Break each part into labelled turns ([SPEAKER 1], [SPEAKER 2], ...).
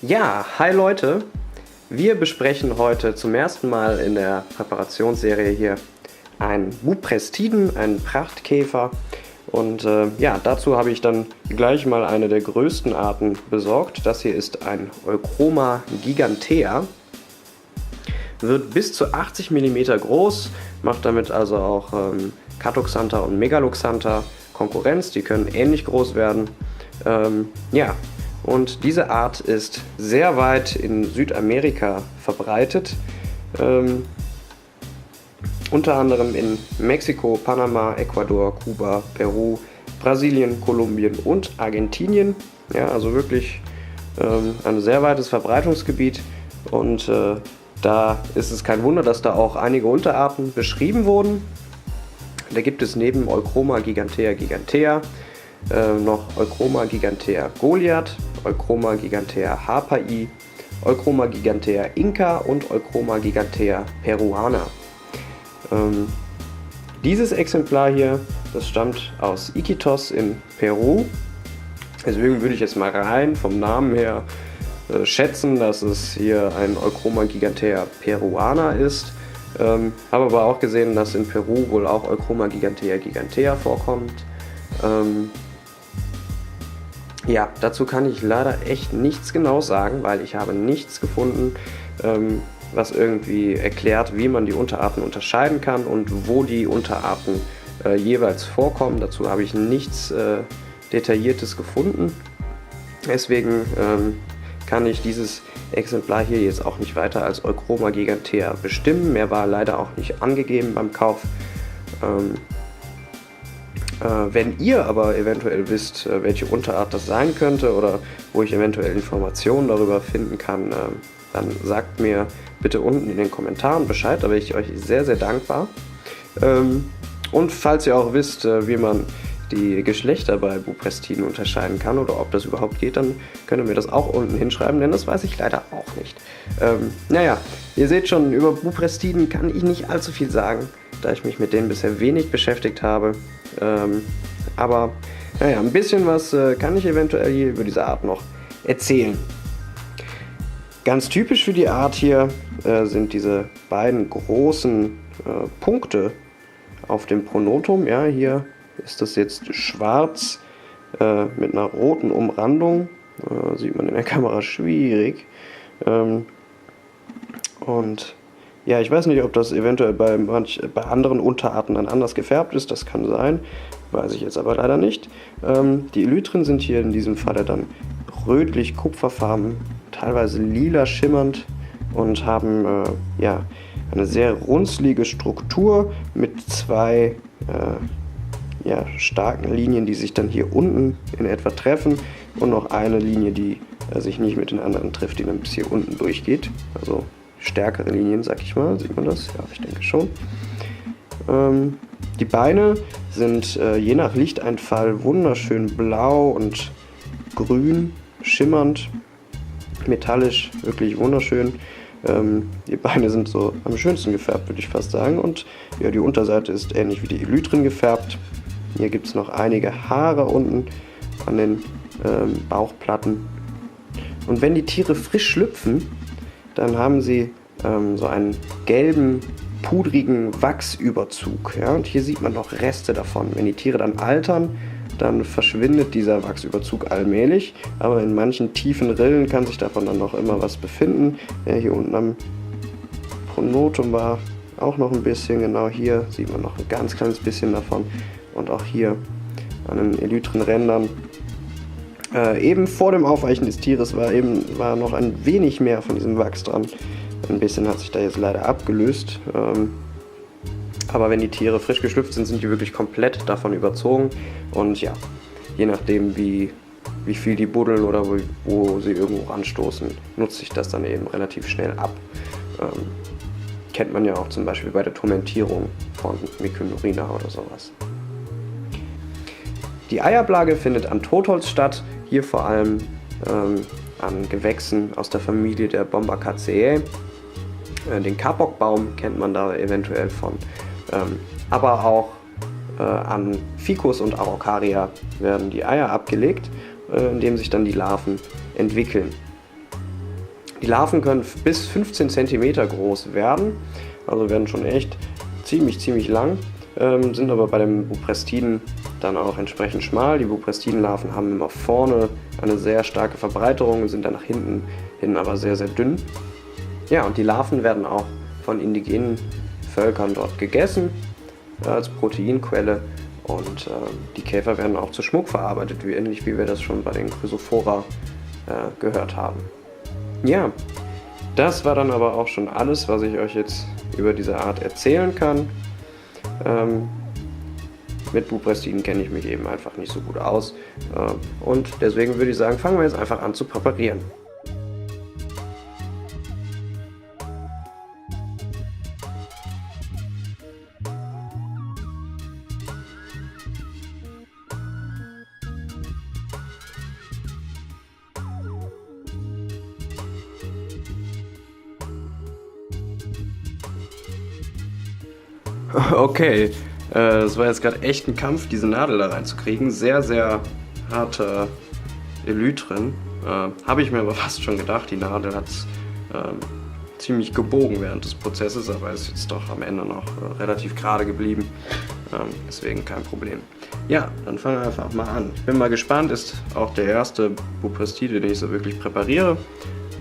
[SPEAKER 1] Ja, hi Leute! Wir besprechen heute zum ersten Mal in der Präparationsserie hier einen Buprestiden, einen Prachtkäfer. Und ja, dazu habe ich dann gleich mal eine der größten Arten besorgt. Das hier ist ein Euchroma gigantea. Wird bis zu 80 mm groß, macht damit also auch Catoxantha und Megaloxantha Konkurrenz. Die können ähnlich groß werden. Ja. Und diese Art ist sehr weit in Südamerika verbreitet, unter anderem in Mexiko, Panama, Ecuador, Kuba, Peru, Brasilien, Kolumbien und Argentinien. Ja, also wirklich ein sehr weites Verbreitungsgebiet, und da ist es kein Wunder, dass da auch einige Unterarten beschrieben wurden. Da gibt es neben Euchroma gigantea noch Euchroma gigantea goliath, Euchroma gigantea harpei, Euchroma gigantea inca und Euchroma gigantea peruana. Dieses Exemplar hier, das stammt aus Iquitos in Peru. Deswegen würde ich jetzt mal rein vom Namen her schätzen, dass es hier ein Euchroma gigantea peruana ist. Habe aber auch gesehen, dass in Peru wohl auch Euchroma gigantea vorkommt. Ja, dazu kann ich leider echt nichts genau sagen, weil ich habe nichts gefunden, was irgendwie erklärt, wie man die Unterarten unterscheiden kann und wo die Unterarten jeweils vorkommen. Dazu habe ich nichts Detailliertes gefunden. Deswegen kann ich dieses Exemplar hier jetzt auch nicht weiter als Euchroma gigantea bestimmen. Mehr war leider auch nicht angegeben beim Kauf. Wenn ihr aber eventuell wisst, welche Unterart das sein könnte oder wo ich eventuell Informationen darüber finden kann, dann sagt mir bitte unten in den Kommentaren Bescheid, da wäre ich euch sehr, sehr dankbar. Und falls ihr auch wisst, wie man die Geschlechter bei Buprestiden unterscheiden kann oder ob das überhaupt geht, dann könnt ihr mir das auch unten hinschreiben, denn das weiß ich leider auch nicht. Naja, ihr seht schon, über Buprestiden kann ich nicht allzu viel sagen, da ich mich mit denen bisher wenig beschäftigt habe. Aber naja, ein bisschen was kann ich eventuell hier über diese Art noch erzählen. Ganz typisch für die Art hier sind diese beiden großen Punkte auf dem Pronotum. Ja, hier ist das jetzt schwarz mit einer roten Umrandung. Sieht man in der Kamera schwierig. Und ja, ich weiß nicht, ob das eventuell bei anderen Unterarten dann anders gefärbt ist, das kann sein, weiß ich jetzt aber leider nicht. Die Elytren sind hier in diesem Falle dann rötlich-kupferfarben, teilweise lila schimmernd und haben ja, eine sehr runzlige Struktur mit zwei ja, starken Linien, die sich dann hier unten in etwa treffen, und noch eine Linie, die sich nicht mit den anderen trifft, die dann bis hier unten durchgeht. Also stärkere Linien, sag ich mal. Sieht man das? Ja, ich denke schon. Die Beine sind je nach Lichteinfall wunderschön blau und grün, schimmernd, metallisch, wirklich wunderschön. Die Beine sind so am schönsten gefärbt, würde ich fast sagen. Und ja, die Unterseite ist ähnlich wie die Elytren gefärbt. Hier gibt es noch einige Haare unten an den Bauchplatten. Und wenn die Tiere frisch schlüpfen, dann haben sie so einen gelben, pudrigen Wachsüberzug. Ja? Und hier sieht man noch Reste davon. Wenn die Tiere dann altern, dann verschwindet dieser Wachsüberzug allmählich. Aber in manchen tiefen Rillen kann sich davon dann noch immer was befinden. Ja, hier unten am Pronotum war auch noch ein bisschen. Genau hier sieht man noch ein ganz kleines bisschen davon. Und auch hier an den Elytrenrändern. Eben vor dem Aufweichen des Tieres war noch ein wenig mehr von diesem Wachs dran. Ein bisschen hat sich da jetzt leider abgelöst. Aber wenn die Tiere frisch geschlüpft sind, sind die wirklich komplett davon überzogen. Und ja, je nachdem wie viel die buddeln oder wo sie irgendwo anstoßen, nutzt sich das dann eben relativ schnell ab. Kennt man ja auch zum Beispiel bei der Tormentierung von Mykonurina oder sowas. Die Eiablage findet an Totholz statt, hier vor allem an Gewächsen aus der Familie der Bombaceae. Den Kapokbaum kennt man da eventuell von, aber auch an Ficus und Araucaria werden die Eier abgelegt, in dem sich dann die Larven entwickeln. Die Larven können bis 15 cm groß werden, also werden schon echt ziemlich lang, sind aber bei den Buprestiden dann auch entsprechend schmal. Die Buprestidenlarven haben immer vorne eine sehr starke Verbreiterung, sind dann nach hinten aber sehr dünn. Ja, und die Larven werden auch von indigenen Völkern dort gegessen als Proteinquelle, und die Käfer werden auch zu Schmuck verarbeitet, ähnlich wie wir das schon bei den Chrysophora gehört haben. Ja, das war dann aber auch schon alles, was ich euch jetzt über diese Art erzählen kann. Mit Buprestiden kenne ich mich eben einfach nicht so gut aus, und deswegen würde ich sagen, fangen wir jetzt einfach an zu präparieren. Okay, es war jetzt gerade echt ein Kampf, diese Nadel da reinzukriegen. Sehr harte Elytren. Habe ich mir aber fast schon gedacht. Die Nadel hat ziemlich gebogen während des Prozesses, aber ist jetzt doch am Ende noch relativ gerade geblieben. Deswegen kein Problem. Ja, dann fangen wir einfach mal an. Ich bin mal gespannt, ist auch der erste Buprestide, den ich so wirklich präpariere.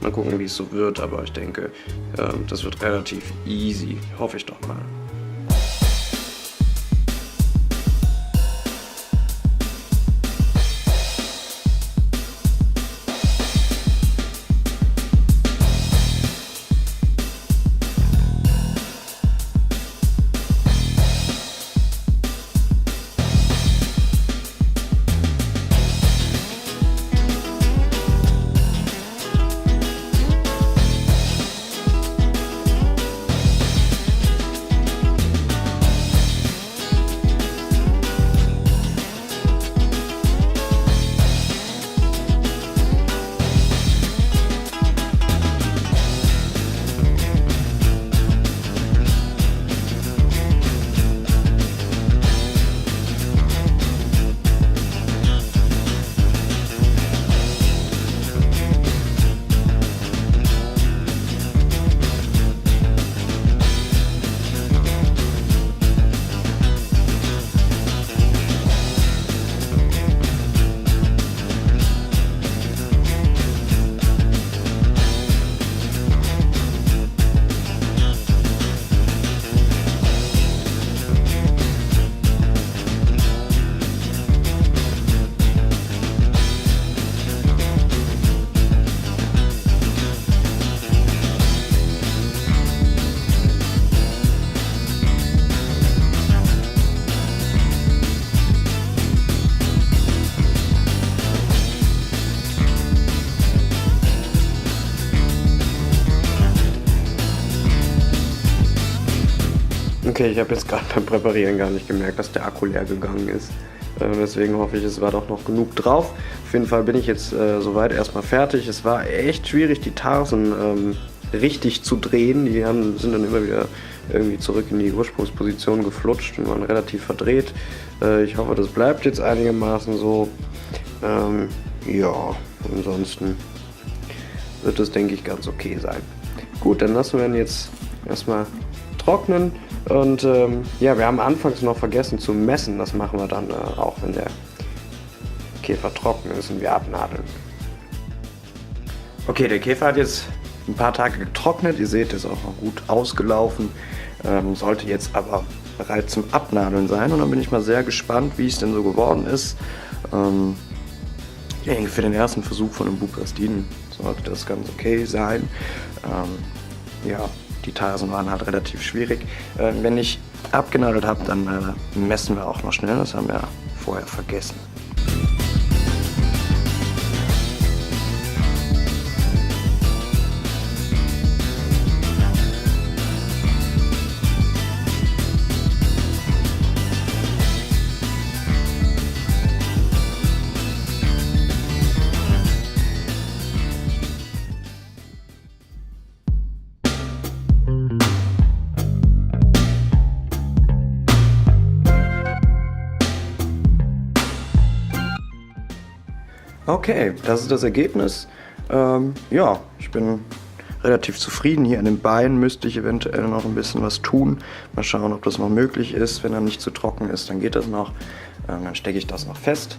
[SPEAKER 1] Mal gucken, wie es so wird, aber ich denke, das wird relativ easy. Hoffe ich doch mal. Okay, ich habe jetzt gerade beim Präparieren gar nicht gemerkt, dass der Akku leer gegangen ist. Deswegen hoffe ich, es war doch noch genug drauf. Auf jeden Fall bin ich jetzt soweit erstmal fertig. Es war echt schwierig, die Tarsen richtig zu drehen. Die sind dann immer wieder irgendwie zurück in die Ursprungsposition geflutscht und waren relativ verdreht. Ich hoffe, das bleibt jetzt einigermaßen so. Ja, ansonsten wird es, denke ich, ganz okay sein. Gut, dann lassen wir ihn jetzt erstmal trocknen. Und ja, wir haben anfangs noch vergessen zu messen. Das machen wir dann auch, wenn der Käfer trocken ist und wir abnadeln. Okay, der Käfer hat jetzt ein paar Tage getrocknet. Ihr seht, ist auch noch gut ausgelaufen. Sollte jetzt aber bereit zum Abnadeln sein. Und dann bin ich mal sehr gespannt, wie es denn so geworden ist. Ich denke, für den ersten Versuch von einem Buprestiden sollte das ganz okay sein. Ja, die Tarsen waren halt relativ schwierig. Wenn ich abgenadelt habe, dann messen wir auch noch schnell. Das haben wir vorher vergessen. Okay, das ist das Ergebnis. Ja, ich bin relativ zufrieden. Hier an den Beinen müsste ich eventuell noch ein bisschen was tun. Mal schauen, ob das noch möglich ist. Wenn er nicht zu trocken ist, dann geht das noch. Dann stecke ich das noch fest.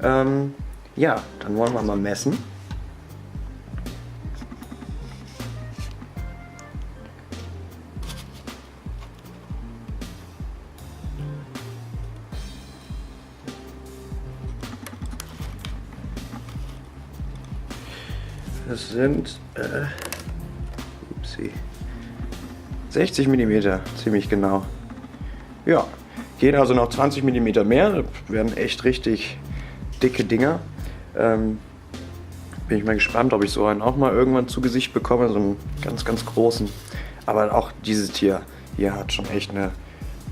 [SPEAKER 1] Ja, dann wollen wir mal messen. Das sind 60 mm, ziemlich genau. Ja, gehen also noch 20 mm mehr. Das werden echt richtig dicke Dinger. Bin ich mal gespannt, ob ich so einen auch mal irgendwann zu Gesicht bekomme, so einen ganz, ganz großen. Aber auch dieses Tier hier hat schon echt eine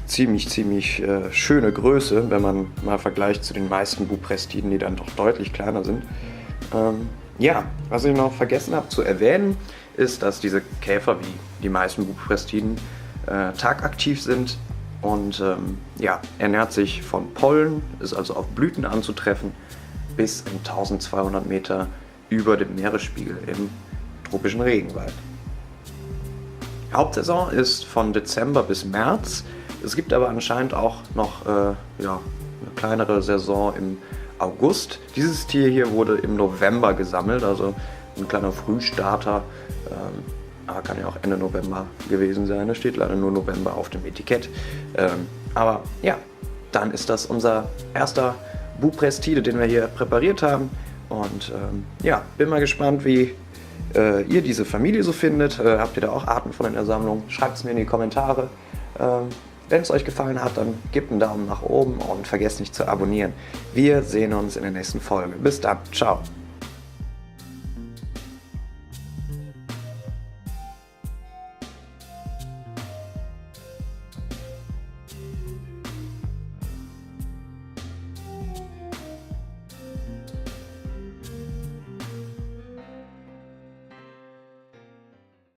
[SPEAKER 1] ziemlich schöne Größe, wenn man mal vergleicht zu den meisten Buprestiden, die dann doch deutlich kleiner sind. Ja, was ich noch vergessen habe zu erwähnen, ist, dass diese Käfer wie die meisten Buprestiden tagaktiv sind und ja, ernährt sich von Pollen, ist also auf Blüten anzutreffen, bis in 1200 Meter über dem Meeresspiegel im tropischen Regenwald. Hauptsaison ist von Dezember bis März. Es gibt aber anscheinend auch noch ja, eine kleinere Saison im August. Dieses Tier hier wurde im November gesammelt, also ein kleiner Frühstarter, aber kann ja auch Ende November gewesen sein. Da steht leider nur November auf dem Etikett. Aber ja, dann ist das unser erster Buprestide, den wir hier präpariert haben. Und ja, bin mal gespannt, wie ihr diese Familie so findet. Habt ihr da auch Arten von in der Sammlung? Schreibt es mir in die Kommentare. Wenn es euch gefallen hat, dann gebt einen Daumen nach oben und vergesst nicht zu abonnieren. Wir sehen uns in der nächsten Folge. Bis dann. Ciao.